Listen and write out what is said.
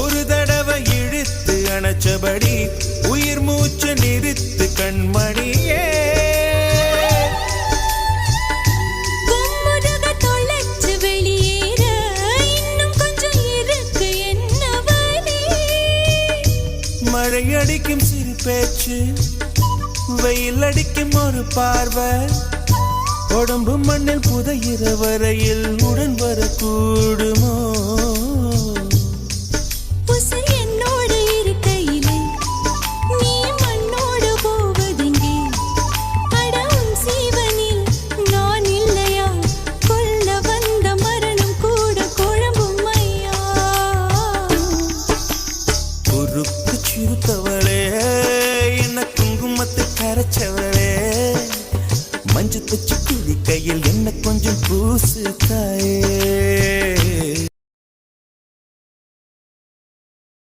ஒரு தடவை இழுத்து அணைச்சபடி உயிர் மூச்சு நிறுத்து கண்மணியே. மழை அடிக்கும் சிறு பேச்சு, வெயில் அடிக்கும் ஒரு பார்வை, உடம்பு மண்ணில் புதையிற வரையில் உடன் வரக்கூடுமோ?